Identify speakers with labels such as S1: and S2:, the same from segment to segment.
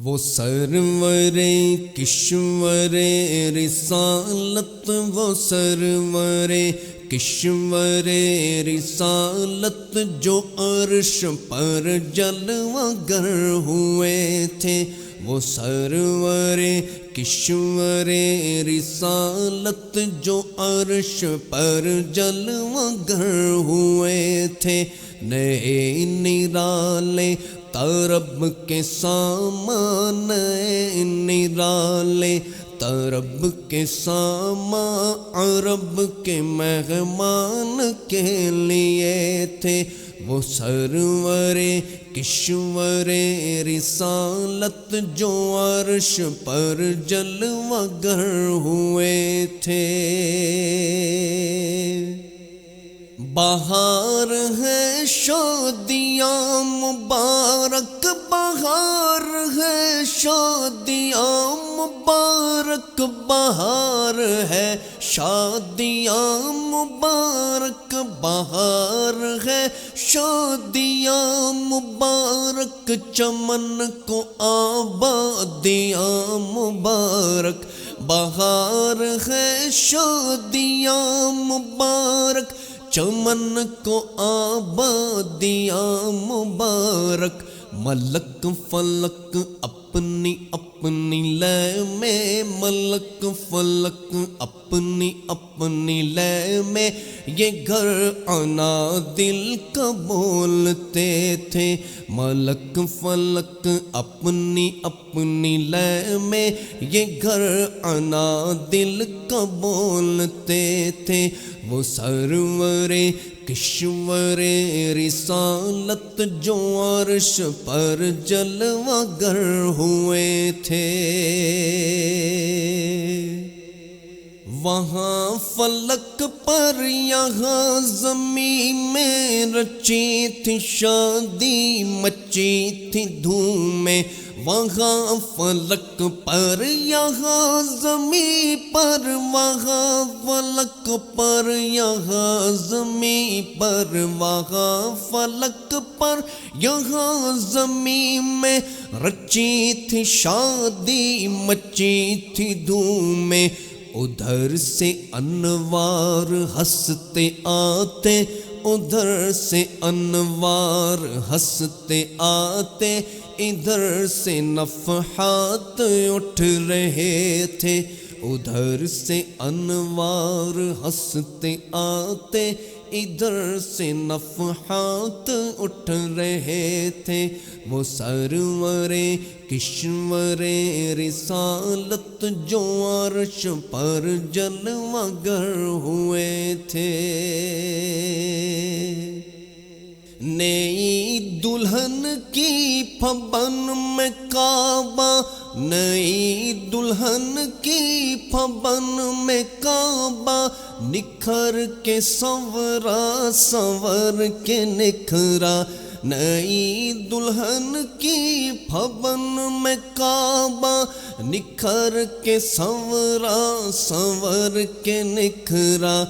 S1: وہ سرور کشور رسالت، وہ سرور کشور رسالت جو عرش پر جلوہ گر ہوئے تھے، وہ سرور کشور رسالت جو عرش پر جلوہ گر ہوئے تھے، نئے نرالے طرب کے سامان، نئے نرالے طرب کے سامان عرب کے مہمان کے لیے تھے، وہ سرور کشور رسالت جو عرش پر جلوہ گر ہوئے تھے۔ بہار ہے شادیاں مبارک، بہار ہے شادیاں مبارک، بہار ہے شادیاں مبارک، بہار ہے شادیاں مبارک، چمن کو آبادیاں مبارک، بہار ہے شادیاں مبارک، چمن کو آبادیاں مبارک، ملک فلک اپنی اپنی لے میں، ملک فلک اپنی اپنی لے میں، یہ گھر انا دل کا بولتے تھے، ملک فلک اپنی اپنی لے میں، یہ گھر انا دل کا بولتے تھے، وہ سرور کشور رسالت جو عرش پر جلوہ گر ہوئے تھے۔ وہاں فلک پر یہاں زمین میں رچی تھی شادی، مچی تھی دھومیں، وہاں فلک پر یہاں زمین پر، وہاں فلک پر یہاں زمین پر، وہاں فلک پر یہاں زمین میں رچی تھی شادی، مچی تھی دھومیں، ادھر سے انوار ہنستے آتے، ادھر سے انوار ہنستے آتے، ادھر سے نفحات اٹھ رہے تھے، ادھر سے انوار ہنستے آتے، ادھر سے نفحات اٹھ رہے تھے، وہ سرور کشور رسالت جو عرش پر جلوہ گر ہوئے تھے۔ نئی دلہن کی پھبن میں کعبہ، نئی دلہن کی پھبن میں کعبہ، نکھر کے سنورا سنور کے نکھرا، نئی دلہن کی پھبن میں کعبہ، نکھر کے سنورا سنور کے نکھرا،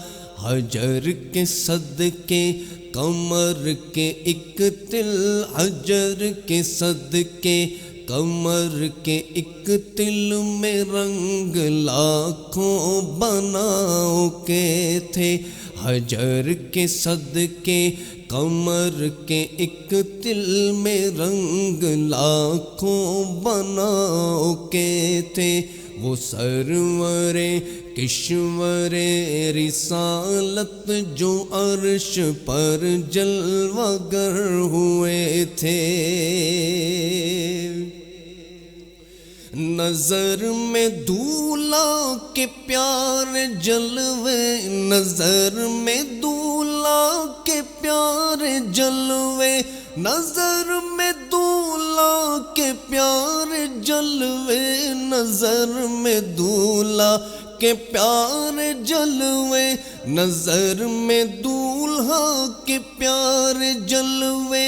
S1: حجر کے صدقے کمر کے ایک تل، حجر کے صدقے کمر کے ایک تل میں رنگ لاکھوں بناؤ کے تھے، حجر کے صدقے کمر کے ایک تل میں رنگ لاکھوں بناؤ کے تھے، وہ سرور کشور رسالت جو عرش پر جلوہ گر ہوئے تھے۔ نظر میں دولہا کے پیارے جلوے، نظر میں دولہا کے پیارے جلوے، نظر میں دولہا کے پیارے جلوے، نظر میں دولہا کے پیارے جلوے، نظر میں دولہا کے پیارے جلوے،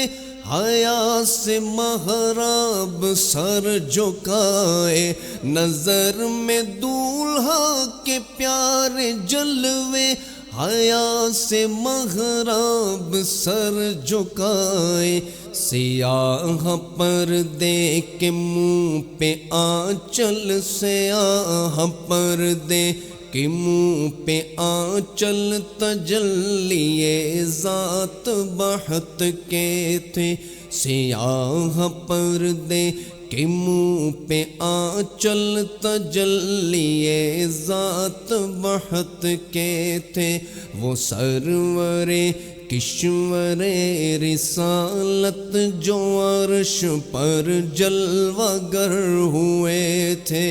S1: حیا سے محراب سر جھکائے، نظر میں دولہا کے پیارے جلوے، حیا سے محراب سر جھکائے، سیاہ پردے کے منہ پہ آنچل، سیاہ پردے کہ منہ پہ آنچل، تجلی ذات بہت کے تھے، سیاہ پردے کہ منہ پہ آنچل، تجلی ذات بہت کے تھے، وہ سرور کشور رسالت جو عرش پر جلوہ گر ہوئے تھے۔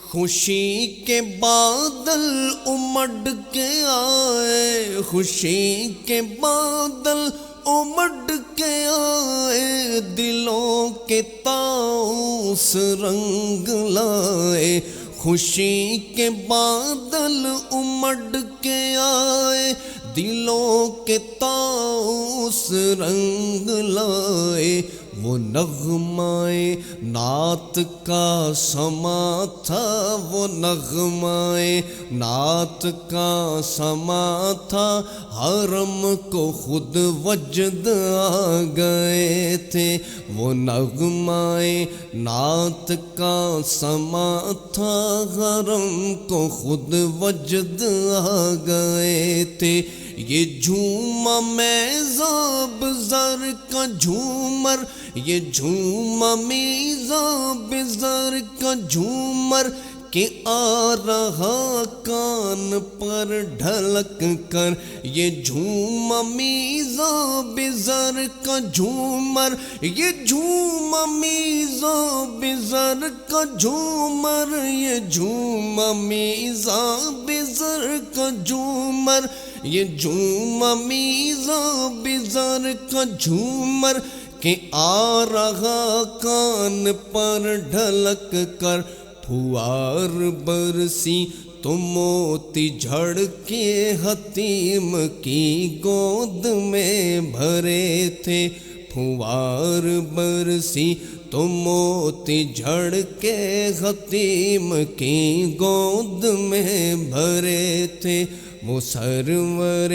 S1: خوشی کے بادل امڑ کے آئے، خوشی کے بادل امڑ کے آئے، دلوں کے طاؤس رنگ لائے، خوشی کے بادل امڑ کے آئے، دلوں کے طاؤس رنگ لائے، وہ نغمائے نعت کا سما تھا، وہ نغمائے نعت کا سما تھا، حرم کو خود وجد آ گئے تھے، وہ نغمائے نعت کا سما تھا، حرم کو خود وجد آ گئے تھے۔ یہ جھوما میزاب زر کا جھومر، یہ جھوما میزاب زر کا جھومر، کہ آ رہا کان پر ڈھلک کر، یہ جھوما میزاب زر کا جھومر، یہ جھوما میزاب زر کا جھومر، یہ جھوما میزاب زر کا جھومر، یہ جھوما میزاب زر کا جھومر، کہ آ رہا کان پر ڈھلک کر، پھوار برسی تو موتی جھڑ کے حتیم کی گود میں بھرے تھے، پھوار برسی تو موتی جھڑ کے حتیم کی گود میں بھرے تھے، وہ سرور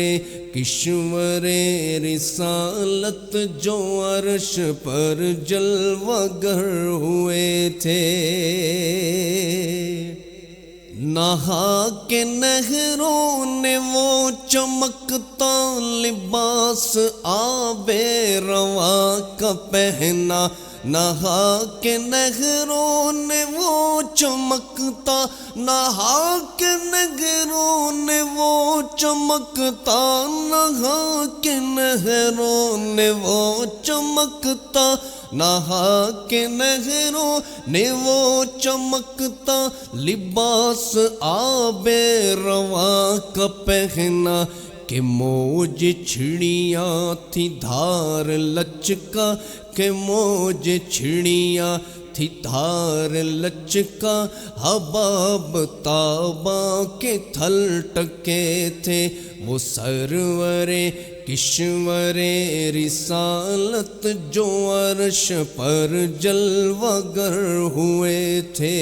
S1: کشور رسالت جو عرش پر جلوہ گر ہوئے تھے۔ نہا کے نہروں نے وہ چمکتا لباس آب رواں کا پہنا، نہا کے نہروں نے وہ چمکتا، نہا کے نہروں نے وہ چمکتا، نہا کے نہروں نے وہ چمکتا، نہا کے نہروں نے وہ چمکتا، لباس آب رواں کا پہنا، کہ موج چھڑیاں تھی دھار لچکا، کہ موج چھڑیاں تھی دھار لچکا، حباب تاباں کے تھل ٹکے تھے، وہ سرور کشور رسالت جو عرش پر جلوہ گر ہوئے تھے۔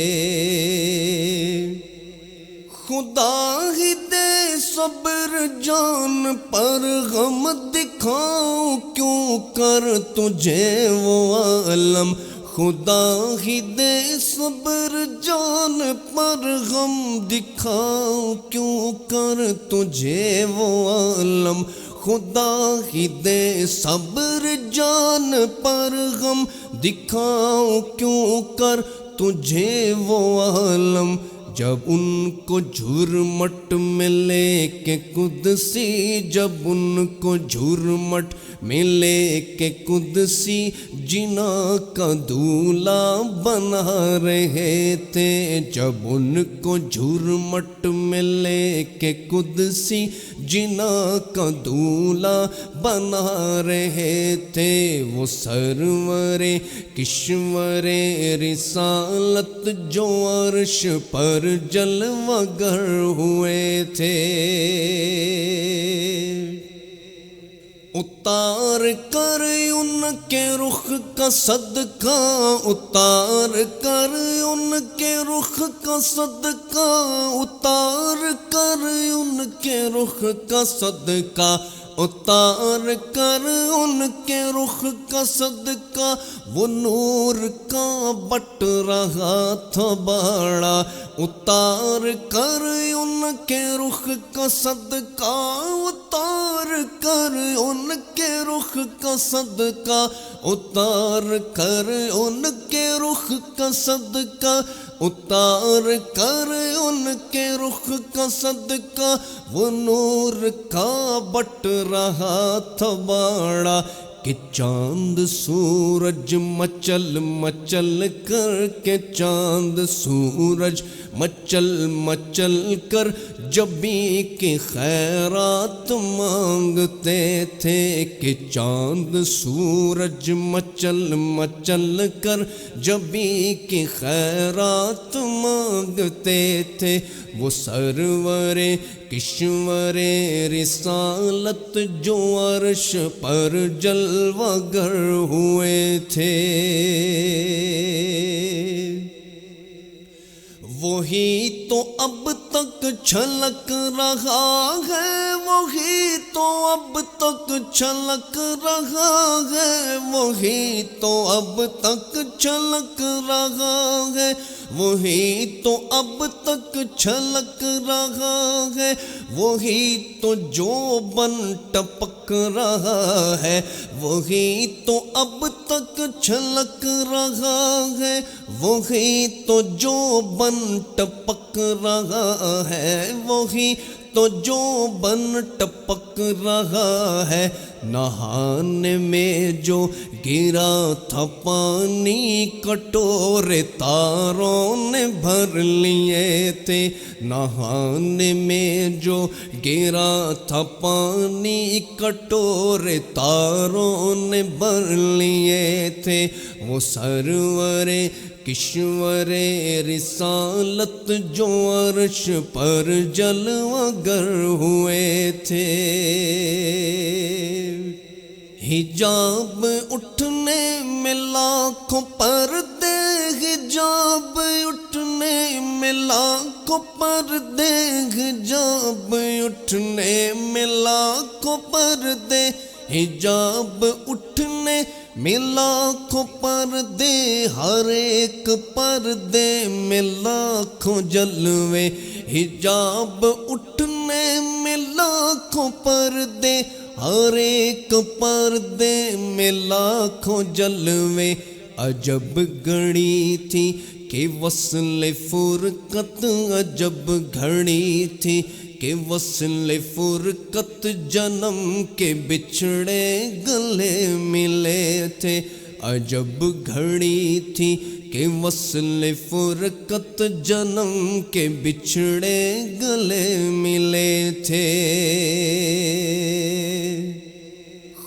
S1: خدا ہی دے صبر جان پر غم دکھاؤں کیوں کر تجھے وہ عالم، خدا ہی دے صبر جان پر غم دکھاؤں کیوں کر تجھے وہ عالم، خدا ہی دے صبر جان پر غم دکھاؤں کیوں کر تجھے وہ عالم، جب ان کو جھرمٹ میں لے کے قدسی، جب ان کو جھرمٹ میں لے کے قدسی جنا کا دولہا بنا رہے تھے، جب ان کو جھرمٹ میں لے کے قدسی جنا کا دولہا بنا رہے تھے، وہ سرور کشور رسالت جو عرش پر جلوہ گر ہوئے تھے۔ اتار کر ان کے رخ کا صدقہ، اتار کر ان کے رخ کا صدقہ، اتار کر ان کے رخ کا صدقہ، اتار کر ان کے رخ کا صدقہ، وہ نور کا بٹ رہا تھا باڑا، اتار کر ان کے رخ کا صدقہ، اتار کر ان کے رخ کا صدقہ، اتار کر ان کے رخ کا صدقہ، اتار کر ان کے رخ کا صدقہ، وہ نور کا بٹ رہا تھا باڑا، کہ چاند سورج مچل مچل کر کے، چاند سورج مچل مچل کر جبی کی خیرات مانگتے تھے، کہ چاند سورج مچل مچل کر جبی کی خیرات مانگتے تھے، وہ سرور کشور رسالت جو عرش پر جلوہ گر ہوئے تھے، وہی تو اب تک چھلک رہا ہے، وہی تو اب تک چھلک رہا ہے، وہی تو اب تک چھلک رہا ہے، وہی تو اب تک چھلک رہا ہے، وہی تو جو بن ٹپک رہا ہے، وہی تو اب تک چھلک رہا ہے، وہی تو جو بن ٹپک رہا ہے، وہی تو جو بن ٹپک رہا ہے، نہانے میں جو گرا تھا پانی کٹورے تاروں نے بھر لیے تھے، نہانے میں جو گرا تھا پانی کٹورے تاروں نے بھر لیے تھے، وہ سرور کشور رسالت جو عرش پر جلوہ گر ہوئے تھے، حجاب اٹھنے میں لاکھوں پردے، حجاب اٹھنے میں لاکھوں پردے، حجاب اٹھنے میں لاکھوں پردے، حجاب اٹھنے میں لاکھوں پردے، ہر ایک پردے میں لاکھوں جلوے، حجاب اٹھنے میں لاکھوں پردے، ہر ایک پردے میں لاکھوں جلوے، عجب گھڑی تھی کہ وصل فرقت، عجب گھڑی تھی کہ وصل فرقت، جنم کے بچھڑے گلے ملے تھے، عجب گھڑی تھی کہ وصل فرقت، جنم کے بچھڑے گلے ملے تھے،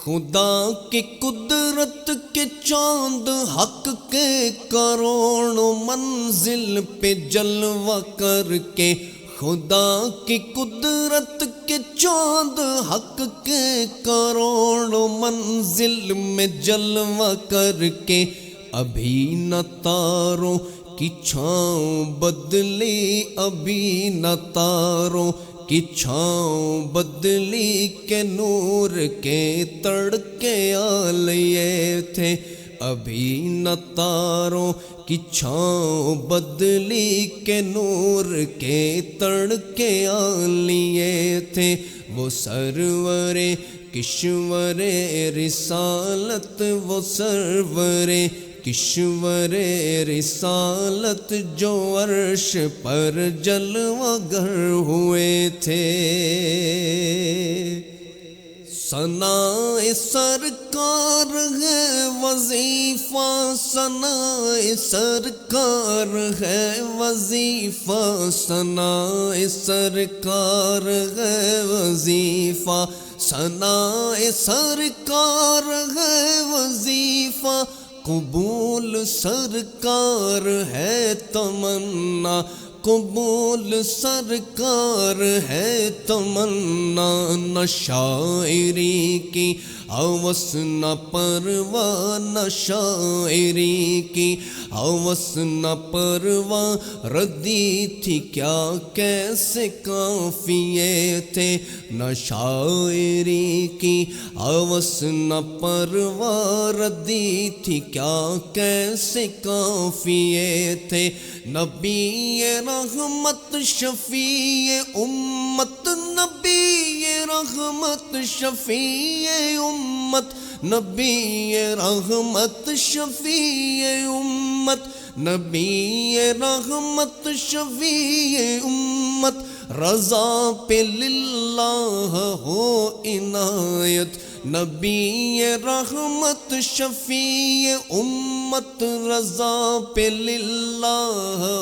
S1: خدا کی قدرت کے چاند حق کے کروڑوں منزل پہ جلوہ کر کے، خدا کی قدرت کے چاند حق کے کروڑوں منزل میں جلوہ کر کے، ابھی نہ تاروں کی چھاؤں بدلی، ابھی نہ تاروں کی چھاؤں بدلی، کے نور کے تڑکے آ لیے تھے، ابھی نہ تاروں کی چھاؤں بدلی، کے نور کے تڑکے آ لیے تھے، وہ سرور کشور رسالت، وہ سرور کشور رسالت جو عرش پر جلوہ گر ہوئے تھے، ثنائے سرکار ہے وظیفہ، ثنائے سرکار ہے وظیفہ، ثنائے سرکار ہے وظیفہ، ثنائے سرکار ہے وظیفہ، قبول سرکار ہے تمنا، قبول سرکار ہے تمنا، نہ شاعری کی ہوس نہ پرواہ نہ شاعری کی، ہوس نہ پرواہ ردی تھی کیا کیسے قافیے تھے نہ شاعری کی، ہوس نہ پرواہ ردی تھی کیا کیسے قافیے تھے، نبی رحمت شفیع امت، نبی رحمت شفیع امت، نبی رحمت شفیع امت، نبی رحمت شفیع امت، رضا پہ للہ ہو عنایت، نبی رحمت شفیع امت، رضا پہ للہ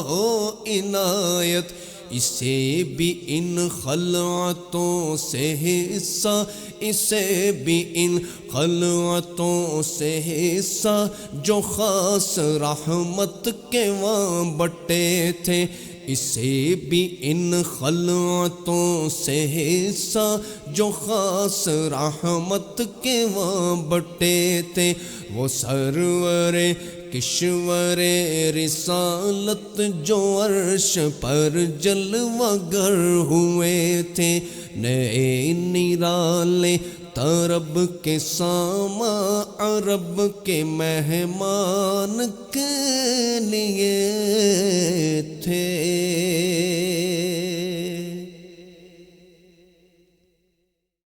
S1: ہو عنایت، اسے بھی ان خلعتوں سے حصہ، اسے بھی ان خلعتوں سے حصہ جو خاص رحمت کے وہاں بٹے تھے، اسے بھی ان خلعتوں سے حصہ جو خاص رحمت کے وہاں بٹے تھے، وہ سرور کشور رسالت جو عرش پر جلوہ گر ہوئے تھے، نئے نرالے طرب کے ساماں عرب کے مہمان کے لیے